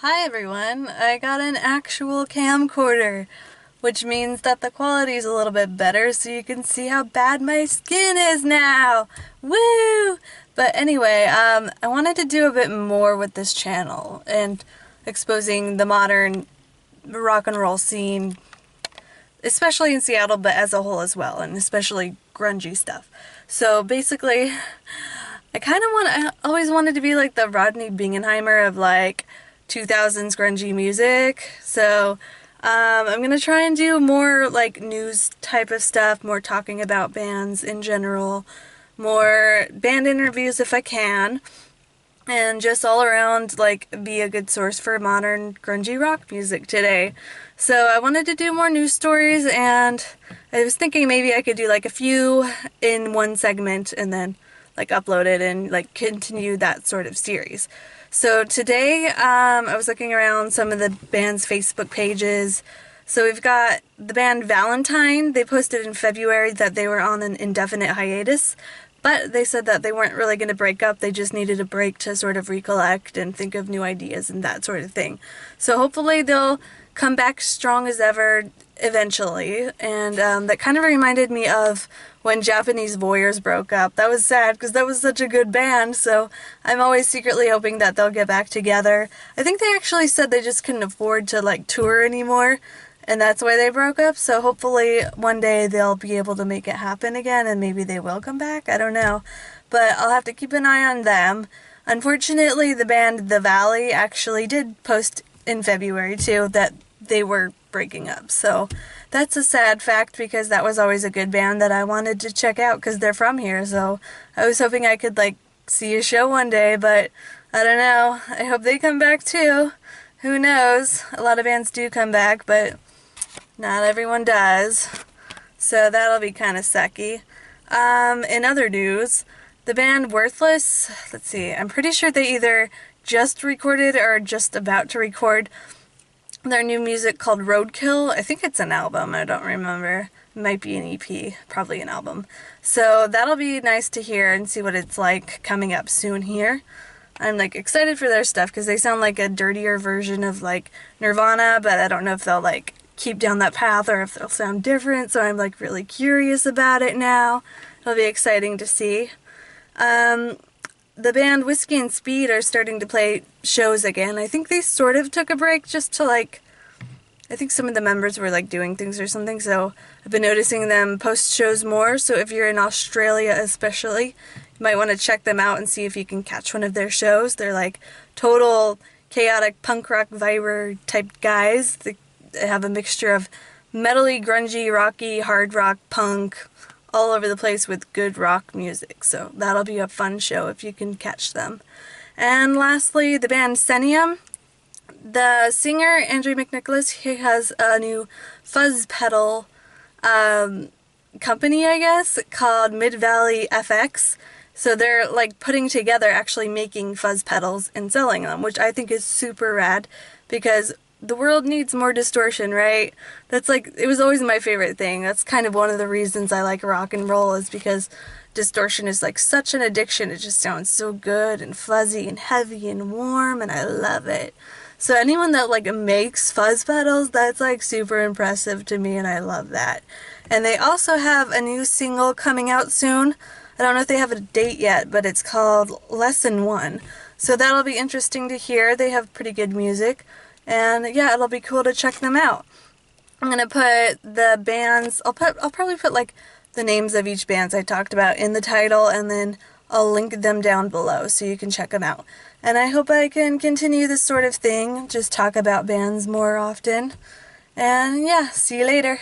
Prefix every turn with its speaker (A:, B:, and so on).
A: Hi everyone, I got an actual camcorder, which means that the quality is a little bit better so you can see how bad my skin is now! Woo! But anyway, I wanted to do a bit more with this channel and exposing the modern rock and roll scene, especially in Seattle, but as a whole as well, and especially grungy stuff. So basically, I always wanted to be like the Rodney Bingenheimer of like 2000s grungy music, so I'm gonna try and do more like news type of stuff, more talking about bands in general, more band interviews if I can, and just all around like be a good source for modern grungy rock music today. So I wanted to do more news stories, and I was thinking maybe I could do like a few in one segment and then like upload it and like continue that sort of series. So today, I was looking around some of the band's Facebook pages. So we've got the band Valentine. They posted in February that they were on an indefinite hiatus, but they said that they weren't really going to break up. They just needed a break to sort of recollect and think of new ideas and that sort of thing. So hopefully they'll come back strong as ever eventually. And that kind of reminded me of when Japanese Voyeurs broke up. That was sad because that was such a good band, so I'm always secretly hoping that they'll get back together. I think they actually said they just couldn't afford to like tour anymore, and that's why they broke up, so hopefully one day they'll be able to make it happen again and maybe they will come back. I don't know, but I'll have to keep an eye on them. Unfortunately, the band The Valley actually did post in February too that they were breaking up, so that's a sad fact because that was always a good band that I wanted to check out because they're from here, so I was hoping I could like see a show one day, but I don't know. I hope they come back too. Who knows? A lot of bands do come back, but not everyone does, so that'll be kind of sucky. In other news, the band Werthless, let's see, I'm pretty sure they either just recorded or are just about to record their new music called Roadkill. I think it's an album, I don't remember. It might be an EP, probably an album. So that'll be nice to hear and see what it's like coming up soon here. I'm like excited for their stuff because they sound like a dirtier version of like Nirvana, but I don't know if they'll like keep down that path or if they'll sound different, so I'm like really curious about it now. It'll be exciting to see. The band Wiskey and Speed are starting to play shows again. I think they sort of took a break just to like, I think some of the members were like doing things or something, so I've been noticing them post shows more, so if you're in Australia especially, you might want to check them out and see if you can catch one of their shows. They're like total chaotic punk rock viber type guys. They have a mixture of metally, grungy, rocky, hard rock, punk, all over the place with good rock music, so that'll be a fun show if you can catch them. And lastly, the band Senium. The singer, Andrew McNicholas, he has a new fuzz pedal company, I guess, called Mid-Valley FX. So they're like putting together actually making fuzz pedals and selling them, which I think is super rad because the world needs more distortion, right? That's like, it was always my favorite thing. That's kind of one of the reasons I like rock and roll, is because distortion is like such an addiction. It just sounds so good and fuzzy and heavy and warm, and I love it. So anyone that like makes fuzz pedals, that's like super impressive to me, and I love that. And they also have a new single coming out soon. I don't know if they have a date yet, but it's called Lesson 1. So that'll be interesting to hear. They have pretty good music. And yeah, it'll be cool to check them out. I'm gonna put the bands, I'll probably put like the names of each bands I talked about in the title, and then I'll link them down below so you can check them out. And I hope I can continue this sort of thing, just talk about bands more often. And yeah, see you later.